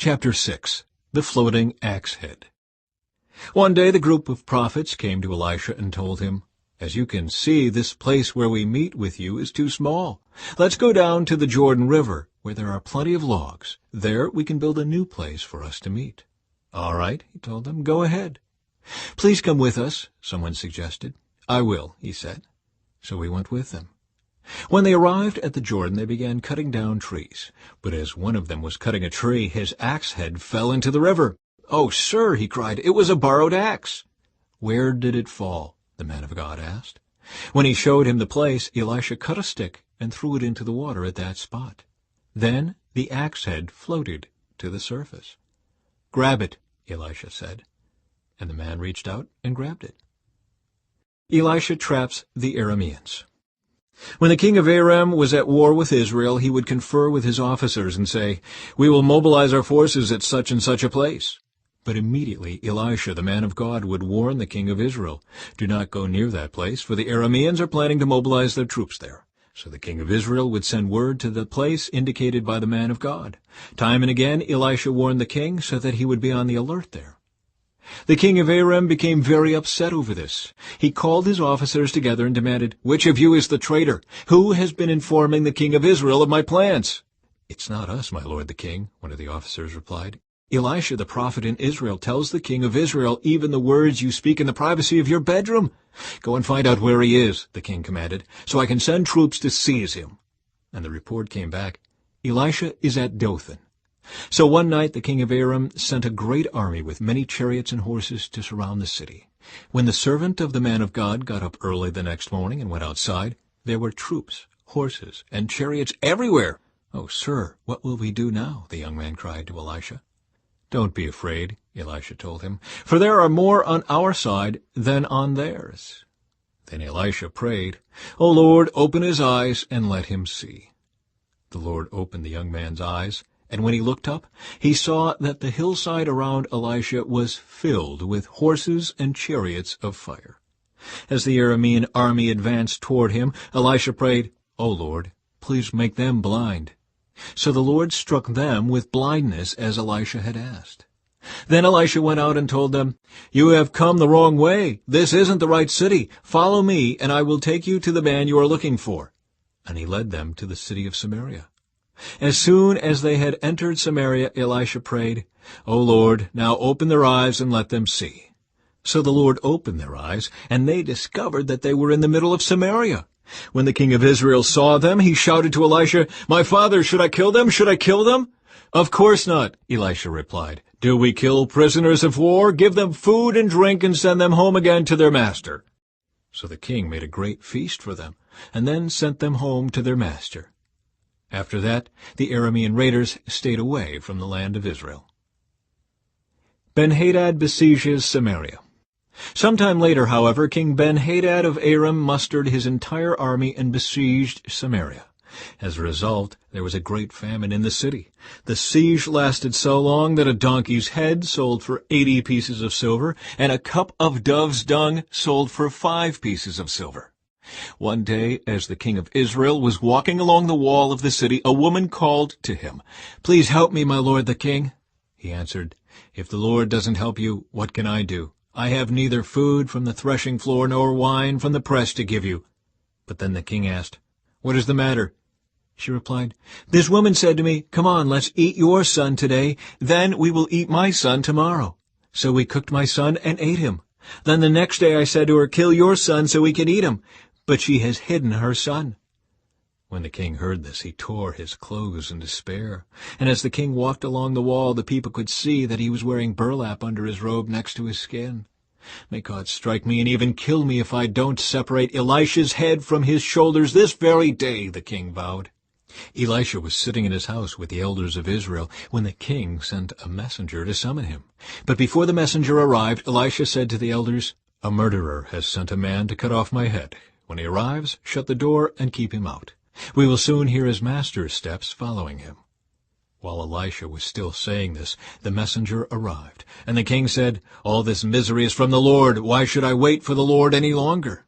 Chapter 6. The Floating Axe Head. One day the group of prophets came to Elisha and told him, "As you can see, this place where we meet with you is too small. Let's go down to the Jordan River, where there are plenty of logs. There we can build a new place for us to meet." "All right," he told them, "go ahead." "Please come with us," someone suggested. "I will," he said. So he went with them. When they arrived at the Jordan, they began cutting down trees. But as one of them was cutting a tree, his axe head fell into the river. "Oh, sir," he cried, "it was a borrowed axe." "Where did it fall?" the man of God asked. When he showed him the place, Elisha cut a stick and threw it into the water at that spot. Then the axe head floated to the surface. "Grab it," Elisha said. And the man reached out and grabbed it. Elisha traps the Arameans. When the king of Aram was at war with Israel, he would confer with his officers and say, "We will mobilize our forces at such and such a place." But immediately Elisha, the man of God, would warn the king of Israel, "Do not go near that place, for the Arameans are planning to mobilize their troops there." So the king of Israel would send word to the place indicated by the man of God. Time and again Elisha warned the king so that he would be on the alert there. The king of Aram became very upset over this. He called his officers together and demanded, "Which of you is the traitor? Who has been informing the king of Israel of my plans?" "It's not us, my lord the king," one of the officers replied. "Elisha the prophet in Israel tells the king of Israel even the words you speak in the privacy of your bedroom." "Go and find out where he is," the king commanded, "so I can send troops to seize him." And the report came back, "Elisha is at Dothan." So one night the king of Aram sent a great army with many chariots and horses to surround the city. When the servant of the man of God got up early the next morning and went outside, there were troops, horses, and chariots everywhere. "Oh, sir, what will we do now?" the young man cried to Elisha. "Don't be afraid," Elisha told him, "for there are more on our side than on theirs." Then Elisha prayed, "O Lord, open his eyes and let him see." The Lord opened the young man's eyes, and when he looked up, he saw that the hillside around Elisha was filled with horses and chariots of fire. As the Aramean army advanced toward him, Elisha prayed, "O Lord, please make them blind." So the Lord struck them with blindness as Elisha had asked. Then Elisha went out and told them, "You have come the wrong way. This isn't the right city. Follow me, and I will take you to the man you are looking for." And he led them to the city of Samaria. As soon as they had entered Samaria, Elisha prayed, "O Lord, now open their eyes and let them see." So the Lord opened their eyes, and they discovered that they were in the middle of Samaria. When the king of Israel saw them, he shouted to Elisha, "My father, should I kill them? Should I kill them?" "Of course not," Elisha replied. "Do we kill prisoners of war? Give them food and drink and send them home again to their master." So the king made a great feast for them, and then sent them home to their master. After that, the Aramean raiders stayed away from the land of Israel. Ben-Hadad besieges Samaria. Sometime later, however, King Ben-Hadad of Aram mustered his entire army and besieged Samaria. As a result, there was a great famine in the city. The siege lasted so long that a donkey's head sold for 80 pieces of silver, and a cup of dove's dung sold for 5 pieces of silver. One day, as the king of Israel was walking along the wall of the city, a woman called to him, "Please help me, my lord the king." He answered, "If the Lord doesn't help you, what can I do? I have neither food from the threshing floor nor wine from the press to give you." But then the king asked, "What is the matter?" She replied, "This woman said to me, 'Come on, let's eat your son today, then we will eat my son tomorrow.' So we cooked my son and ate him. Then the next day I said to her, 'Kill your son so we can eat him.' But she has hidden her son." When the king heard this, he tore his clothes in despair. And as the king walked along the wall, the people could see that he was wearing burlap under his robe next to his skin. "May God strike me and even kill me if I don't separate Elisha's head from his shoulders this very day," the king vowed. Elisha was sitting in his house with the elders of Israel when the king sent a messenger to summon him. But before the messenger arrived, Elisha said to the elders, "A murderer has sent a man to cut off my head. When he arrives, shut the door and keep him out. We will soon hear his master's steps following him." While Elisha was still saying this, the messenger arrived, and the king said, "All this misery is from the Lord. Why should I wait for the Lord any longer?"